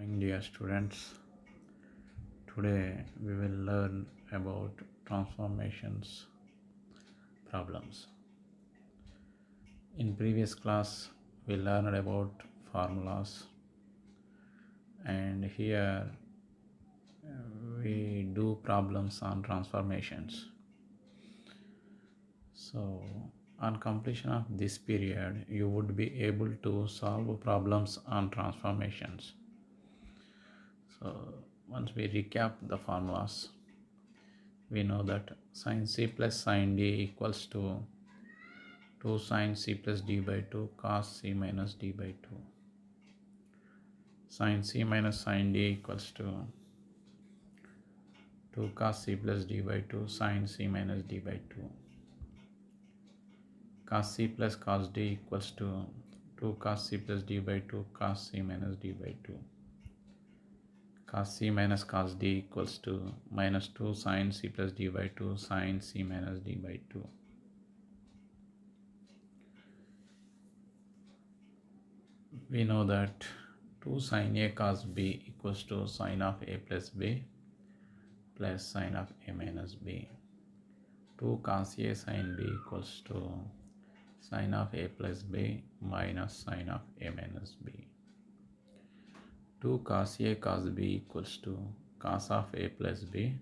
Morning, dear students. Today we will learn about transformations problems. In previous class we learned about formulas, and here we do problems on transformations. So on completion of this period you would be able to solve problems on transformations. So once we recap the formulas, we know that sin c plus sin d equals to 2 sin c plus d by 2 cos c minus d by 2. Sin c minus sin d equals to 2 cos c plus d by 2 sin c minus d by 2. Cos c plus cos d equals to 2 cos c plus d by 2 cos c minus d by 2. Cos c minus cos d equals to minus 2 sin c plus d by 2 sin c minus d by 2. We know that 2 sin a cos b equals to sin of a plus b plus sin of a minus b. 2 cos a sin b equals to sin of a plus b minus sin of a minus b. 2 cos a cos b equals to cos of a plus b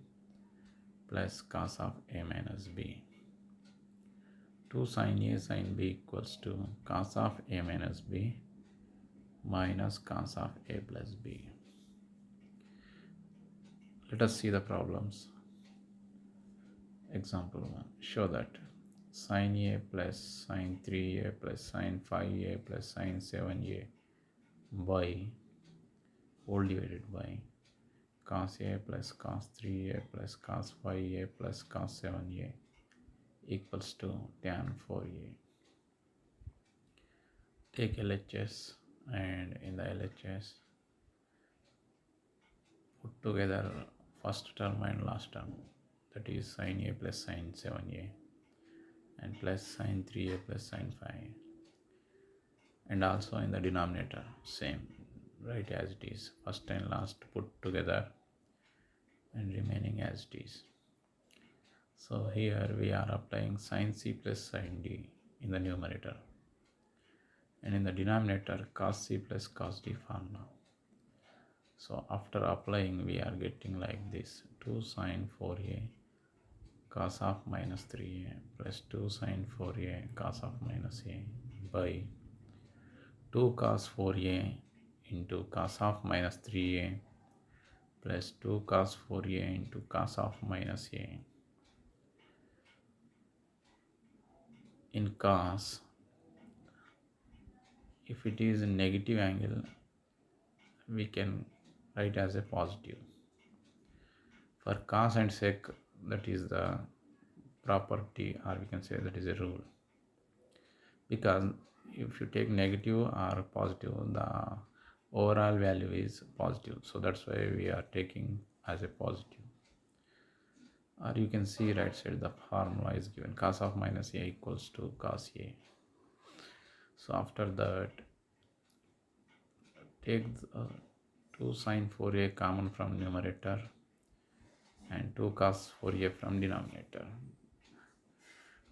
plus cos of a minus b. 2 sin a sin b equals to cos of a minus b minus cos of a plus b. Let us see the problems. Example 1. Show that sin a plus sin 3a plus sin 5a plus sin 7a by whole divided by cos a plus cos 3a plus cos 5a plus cos 7a equals to tan 4a. Take LHS, and in the LHS put together first term and last term, that is sin a plus sin 7a and plus sin 3a plus sin 5, and also in the denominator same, write as it is, first and last put together and remaining as it is. So here we are applying sin c plus sin d in the numerator, and in the denominator cos c plus cos d formula. So after applying we are getting like this: 2 sin 4a cos of minus 3a plus 2 sin 4a cos of minus a by 2 cos 4a into cos of minus 3a plus 2 cos 4a into cos of minus a. In cos, if it is a negative angle, we can write as a positive. For cos and sec, that is the property, or we can say that is a rule, because if you take negative or positive, the overall value is positive, so that's why we are taking as a positive. Or you can see right side, the formula is given: cos of minus a equals to cos a. So after that, take 2 sin 4a common from numerator and 2 cos 4a from denominator.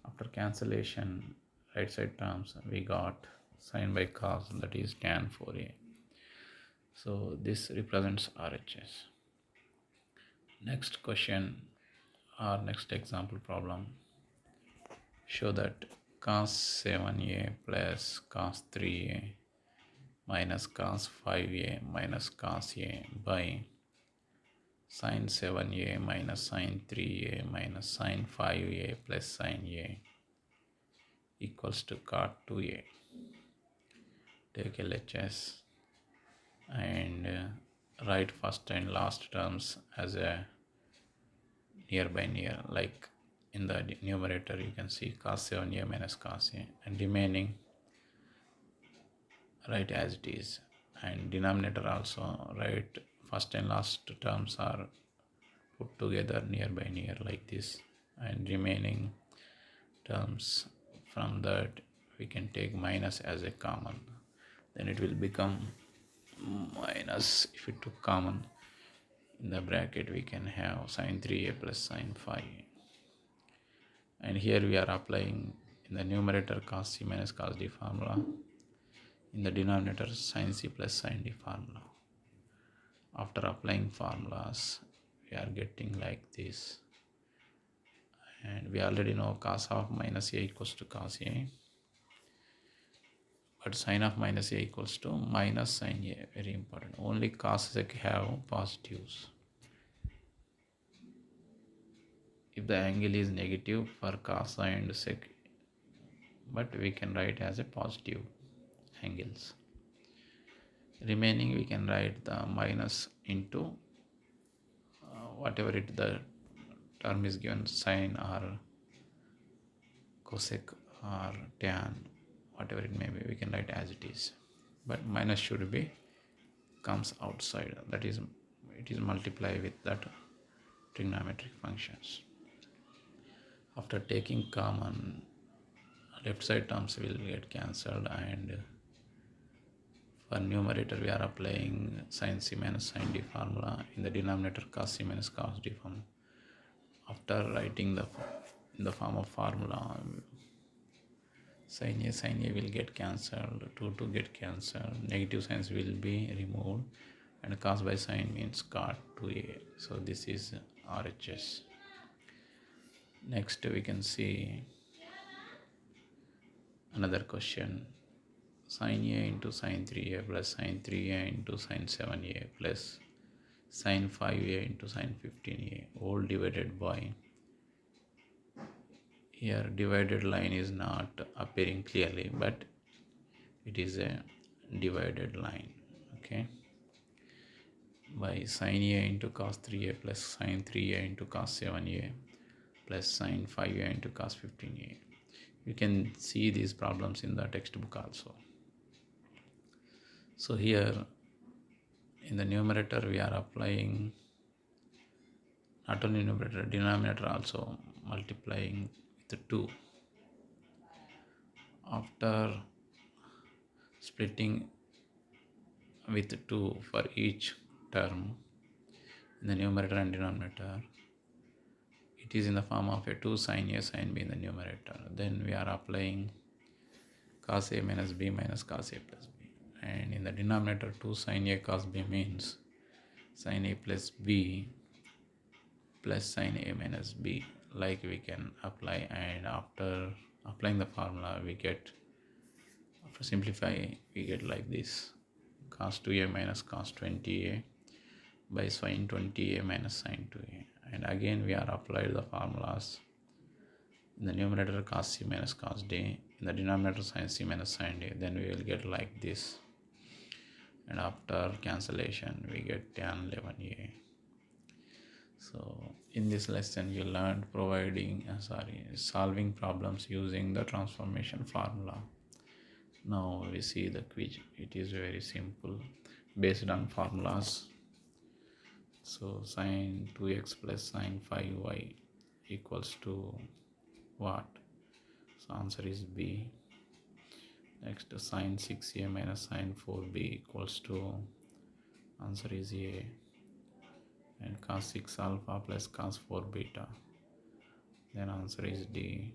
After cancellation, right side terms, we got sin by cos, that is tan 4a. So this represents RHS. Next question or next example problem. Show that cos 7a plus cos 3a minus cos 5a minus cos a by sin 7a minus sin 3a minus sin 5a plus sin a equals to cot 2a. Take LHS and write first and last terms as a near by near, like in the numerator you can see cos 7a minus cos a, and remaining write as it is, and denominator also write first and last terms are put together near by near like this, and remaining terms, from that we can take minus as a common, then it will become minus, if we took common in the bracket, we can have sine 3a plus sine 5a. And here we are applying in the numerator cos c minus cos d formula, in the denominator sin c plus sin d formula. After applying formulas, we are getting like this, and we already know cos of minus a equals to cos a, but sin of minus a equals to minus sin a. Very important. Only cos sec have positives. If the angle is negative for cos and sec, but we can write as a positive angles. Remaining we can write the minus into whatever the term is given, sine or cosec or tan, whatever it may be, we can write as it is, but minus should be comes outside, that is it is multiply with that trigonometric functions. After taking common, left side terms will get cancelled, and for numerator we are applying sin c minus sin d formula, in the denominator cos c minus cos d formula. After writing in the form of formula, sin a will get cancelled, 2 get cancelled, negative signs will be removed, and cos by sin means cot 2a. So this is RHS. Next we can see another question. Sin a into sin 3a plus sin 3a into sin 7a plus sin 5a into sin 15a, all divided by, here divided line is not appearing clearly, but it is a divided line, okay, by sin a into cos 3a plus sin 3a into cos 7a plus sin 5a into cos 15a. You can see these problems in the textbook also. So here in the numerator we are applying not only numerator, denominator also multiplying with 2. After splitting with 2 for each term in the numerator and denominator, it is in the form of a 2 sin a sin b in the numerator. Then we are applying cos a minus b minus cos a plus b, and in the denominator 2 sin a cos b means sin a plus b plus sin a minus b, like we can apply. And after applying the formula, we get, after simplify, we get like this: cos 2a minus cos 20a by sin 20a minus sin 2a. And again we are applied the formulas, in the numerator cos c minus cos d, in the denominator sin c minus sin d, then we will get like this, and after cancellation we get tan 11a. So in this lesson you learned solving problems using the transformation formula. Now we see the quiz. It is very simple, based on formulas. So sin 2x plus sin 5y equals to what? So answer is B. Next, sin 6a minus sin 4b equals to, answer is A. And cos 6 alpha plus cos 4 beta, then answer is D.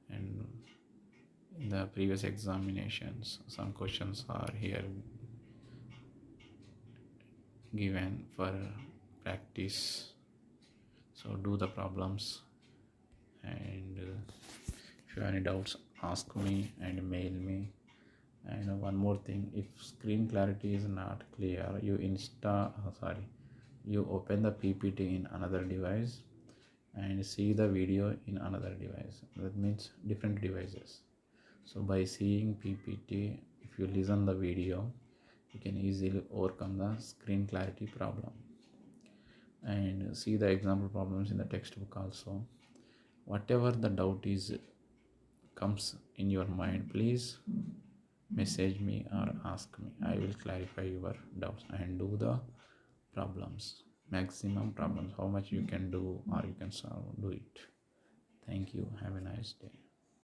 And in the previous examinations, some questions are here given for practice, so do the problems. And if you have any doubts, ask me and mail me. And one more thing, if screen clarity is not clear, you open the PPT in another device and see the video in another device. That means different devices. So by seeing PPT, if you listen the video, you can easily overcome the screen clarity problem. And see the example problems in the textbook also. Whatever the doubt is comes in your mind, please message me or ask me. I will clarify your doubts and do the problems, maximum problems, how much you can do or you can solve, do it. Thank you. Have a nice day.